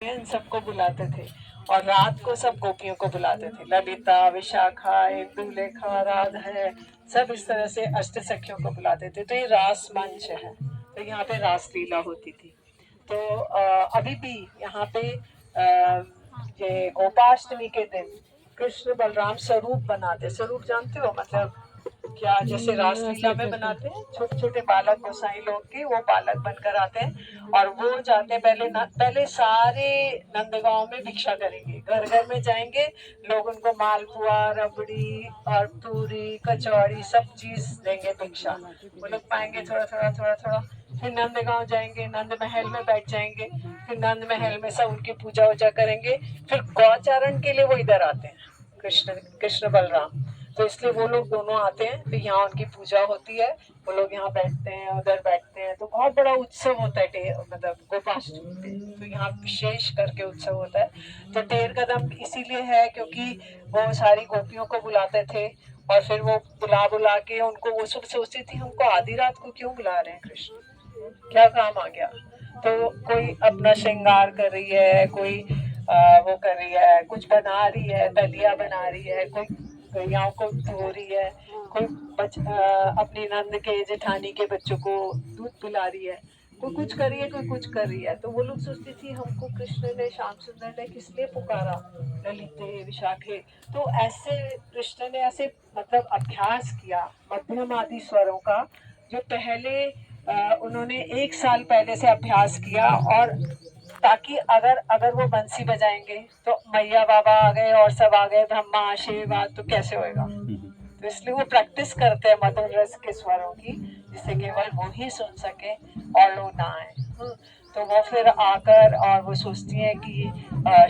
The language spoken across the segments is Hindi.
इन सबको बुलाते थे और रात को सब गोपियों को बुलाते थे, ललिता, विशाखा, इंदुलेखा, राधा है, सब इस तरह से अष्ट सखियों को बुलाते थे। तो ये रास मंच है, तो यहाँ पे रास लीला होती थी। तो अभी भी यहाँ पे ये गोपाष्टमी के दिन कृष्ण बलराम स्वरूप बनाते। स्वरूप जानते हो मतलब क्या? जैसे रासलीला में बनाते हैं छोटे छोटे बालक गोसाई लोग के, वो बालक बनकर आते हैं और वो जाते हैं पहले सारे नंदगांव में भिक्षा करेंगे, घर घर में जाएंगे, लोग उनको मालपुआ, रबड़ी और पूरी, कचौड़ी सब चीज देंगे भिक्षा। वो लोग पाएंगे थोड़ा थोड़ा थोड़ा थोड़ा, फिर नंदगांव जाएंगे, नंद महल में बैठ जाएंगे, फिर नंद महल में सब उनकी पूजा वूजा करेंगे, फिर गौचारण के लिए वो इधर आते हैं कृष्ण कृष्ण बलराम। तो इसलिए वो लोग दोनों आते हैं, तो यहाँ उनकी पूजा होती है, वो लोग यहाँ बैठते हैं, उधर बैठते हैं, तो बहुत बड़ा उत्सव होता है मतलब गोपाष्टमी पे। तो यहाँ विशेष करके उत्सव होता है। तो टेर कदम इसीलिए है क्योंकि वो सारी गोपियों को बुलाते थे और फिर वो बुला बुला के उनको, वो सब सोचती थी हमको आधी रात को क्यों बुला रहे हैं कृष्ण, क्या काम आ गया। तो कोई अपना श्रृंगार कर रही है, कोई वो कर रही है, कुछ बना रही है, दलिया बना रही है, कोई गैयाओं को धो रही है, कोई अपनी नंद के जेठानी के बच्चों को दूध पिला रही है, कोई कुछ कर रही है, कोई कुछ कर रही है। तो वो लोग सोचती थी हमको कृष्ण ने, श्याम सुंदर ने किस लिए पुकारा, ललिते, विशाखे। तो ऐसे कृष्ण ने ऐसे मतलब अभ्यास किया मध्यम आदि स्वरों का, जो पहले उन्होंने 1 साल पहले से अभ्यास किया, और ताकि अगर अगर वो बंसी बजाएंगे तो मैया बाबा आ गए और सब आ गए, ब्रह्मा आशीर्वाद, तो कैसे होएगा। तो इसलिए वो प्रैक्टिस करते हैं मधुर रस के स्वरों की, जिससे केवल वो ही सुन सके और लोग ना आए। तो वो फिर आकर और वो सोचती हैं कि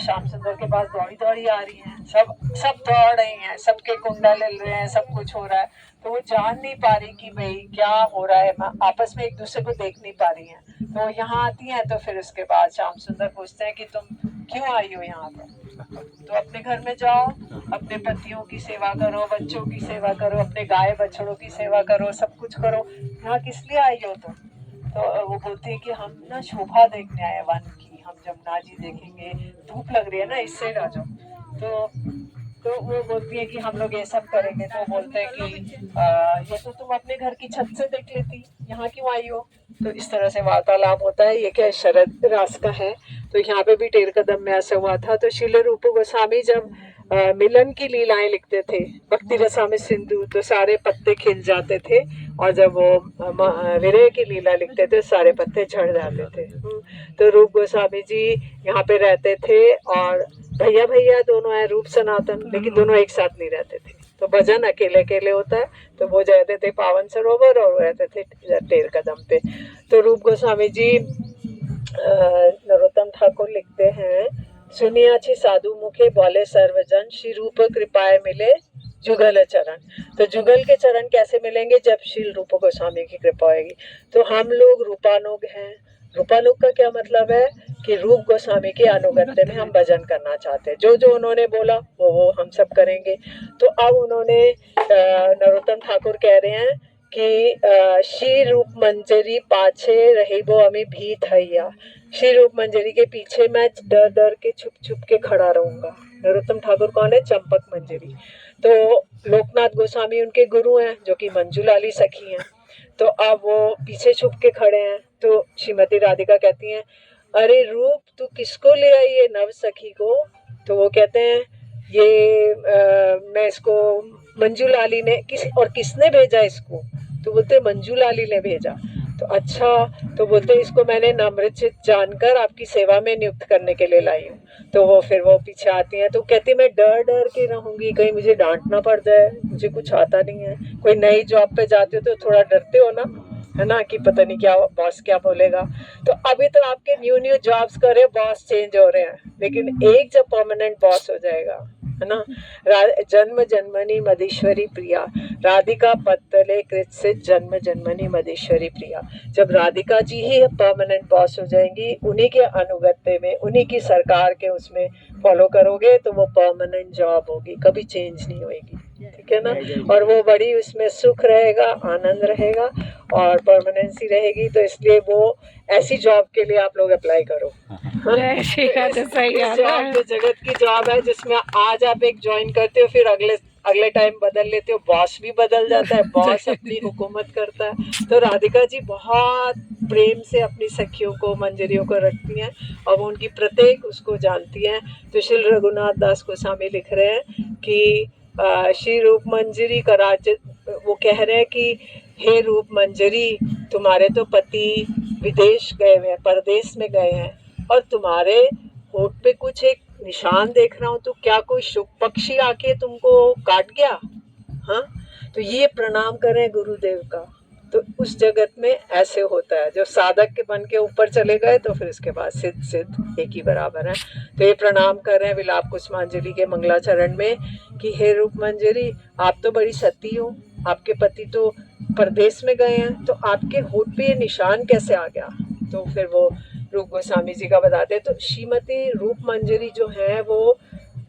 श्याम सुंदर के पास दौड़ी दौड़ी आ रही हैं, सब सब दौड़ रही हैं, सबके कुंडल हिल रहे हैं, सब कुछ हो रहा है। तो वो जान नहीं पा रही कि भाई क्या हो रहा है, आपस में एक दूसरे को देख नहीं पा रही हैं। तो यहाँ आती हैं, तो फिर उसके बाद श्याम सुंदर पूछते हैं कि तुम क्यों आई हो यहाँ पर। तो अपने घर में जाओ, अपने पतियों की सेवा करो, बच्चों की सेवा करो, अपने गाय बछड़ों की सेवा करो, सब कुछ करो, यहाँ किस लिए आई हो तुम। तो वो बोलते हैं कि हम ना शोभा देखने आए वन की, हम जमुना जी देखेंगे, धूप लग रही है ना, इससे राजा। तो वो बोलती है कि हम लोग ये सब करेंगे। तो बोलते हैं कि ये तो तुम अपने घर की छत से देख लेती, यहाँ क्यों आई हो। तो इस तरह से वार्तालाप होता है। ये क्या शरद रास का है। तो यहाँ पे भी टेर कदम में ऐसा हुआ था। तो शील रूप गोस्वामी जब मिलन की लीलाएं लिखते थे, भक्ति रसा में सिंधु, तो सारे पत्ते खिल जाते थे, और जब वो विरह की लीला लिखते थे सारे पत्ते झड़ जाते थे। तो रूप गोस्वामी जी यहाँ पे रहते थे, और भैया भैया दोनों है, रूप सनातन, लेकिन दोनों एक साथ नहीं रहते थे। तो भजन अकेले अकेले होता है, तो वो रहते थे पावन सरोवर और रहते थे टेर कदम पे। तो रूप गोस्वामी जी नरोत्तम ठाकुर लिखते हैं, सुनियाछि साधु मुखे बोले सर्वजन, श्री रूप कृपाए मिले जुगल चरण। तो जुगल के चरण कैसे मिलेंगे, जब श्री रूप गोस्वामी की कृपा होगी। तो हम लोग रूपानुग हैं। रूपानुग का क्या मतलब है कि रूप गोस्वामी के अनुगत्य में हम भजन करना चाहते हैं, जो जो उन्होंने बोला वो हम सब करेंगे। तो अब उन्होंने नरोत्तम ठाकुर कह रहे हैं कि श्री रूप मंजरी पाछे रही वो अमी भीत हैया। श्री रूप मंजरी के पीछे मैं डर डर के छुप छुप के खड़ा रहूंगा। नरोत्तम ठाकुर कौन है? चंपक मंजरी। तो लोकनाथ गोस्वामी उनके गुरु हैं, जो कि मंजूलाली सखी हैं। तो अब वो पीछे छुप के खड़े हैं। तो श्रीमती राधिका कहती हैं, अरे रूप तू किसको ले आई है, नव सखी को। तो वो कहते हैं ये मैं इसको मंजूलाली ने किसने भेजा इसको। तो बोलते मंजूलाली ने भेजा। तो अच्छा, तो बोलते इसको मैंने नम्रचित जानकर आपकी सेवा में नियुक्त करने के लिए लाई हूँ। तो वो फिर वो पीछे आती हैं, तो कहती मैं डर डर के रहूंगी, कहीं मुझे डांटना पड़ जाए, मुझे कुछ आता नहीं है। कोई नई जॉब पे जाते हो तो थोड़ा डरते हो ना, है ना, कि पता नहीं क्या बॉस क्या बोलेगा। तो अभी तो आपके न्यू न्यू जॉब्स कर रहे, बॉस चेंज हो रहे हैं, लेकिन एक जब परमानेंट बॉस हो जाएगा, है ना। जन्म जन्मनी मदेश्वरी प्रिया, राधिका पत्तले कृत से जन्म जन्मनी मदेश्वरी प्रिया। जब राधिका जी ही परमानेंट बॉस हो जाएंगी, उन्हीं के अनुगत्य में, उन्हीं की सरकार के उसमें फॉलो करोगे, तो वो परमानेंट जॉब होगी, कभी चेंज नहीं होगी। ठीक है। ठीक है ना। और वो बड़ी उसमें सुख रहेगा, आनंद रहेगा और परमानेंसी रहेगी। तो इसलिए वो ऐसी जॉब के लिए आप लोग अप्लाई करो। सही जॉब जो जगत की जॉब है जिसमें आज आप एक ज्वाइन करते हो, फिर अगले टाइम बदल लेते हो, बॉस भी बदल जाता है, बॉस अपनी हुकूमत करता है। तो राधिका जी बहुत प्रेम से अपनी सखियों को, मंजरियों को रखती हैं और वो उनकी प्रत्येक उसको जानती हैं। तो श्री रघुनाथ दास गोस्वामी लिख रहे हैं कि श्री रूप मंजरी का राज्य, वो कह रहे हैं कि हे रूप मंजरी, तुम्हारे तो पति विदेश गए हुए हैं, परदेश में गए हैं और तुम्हारे होठ पे कुछ एक निशान देख रहा हूँ, तो क्या कोई शुभ पक्षी आके तुमको काट गया? हाँ, तो ये प्रणाम करें गुरुदेव का। तो उस जगत में ऐसे होता है, जो साधक के बन के ऊपर चले गए तो फिर उसके बाद सिद्ध एक ही बराबर है। तो ये प्रणाम कर रहे हैं विलाप कुसुमांजलि के मंगलाचरण में कि हे रूप मंजरी, आप तो बड़ी सती हो, आपके पति तो परदेश में गए हैं, तो आपके होठ पे ये निशान कैसे आ गया? तो फिर वो रूप गोस्वामी जी का बताते हैं। तो श्रीमती रूप मंजरी जो है वो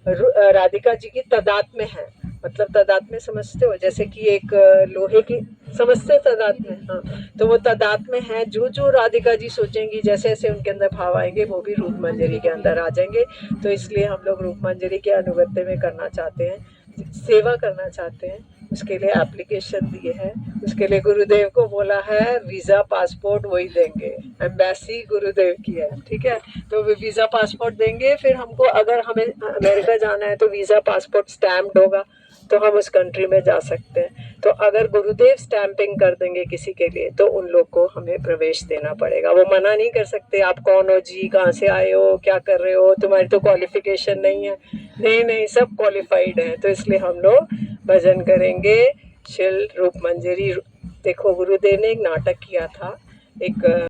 राधिका जी की तदात में है। मतलब तदात में समझते हो, जैसे कि एक लोहे की, समझते तदात में? हाँ, तो वो तदात में है। जो जो राधिका जी सोचेंगी, जैसे जैसे उनके अंदर भाव आएंगे वो भी रूप मंजरी के अंदर आ जाएंगे। तो इसलिए हम लोग रूप मंजरी के अनुगत्य में करना चाहते हैं, सेवा करना चाहते हैं, उसके लिए एप्लीकेशन दिए है। उसके लिए गुरुदेव को बोला है वीज़ा पासपोर्ट वही देंगे, एम्बेसी गुरुदेव की है, ठीक है। तो वे वीज़ा पासपोर्ट देंगे, फिर हमको अगर हमें अमेरिका जाना है तो वीज़ा पासपोर्ट स्टैम्प्ड होगा तो हम उस कंट्री में जा सकते हैं। तो अगर गुरुदेव स्टैंपिंग कर देंगे किसी के लिए तो उन लोग को हमें प्रवेश देना पड़ेगा। वो मना नहीं कर सकते, आप कौन हो जी, कहाँ से आए हो, क्या कर रहे हो, तुम्हारी तो क्वालिफिकेशन नहीं है। नहीं नहीं, सब क्वालिफाइड हैं। तो इसलिए हम लोग भजन करेंगे शिल रूप मंजरी। देखो गुरुदेव ने एक नाटक किया था, एक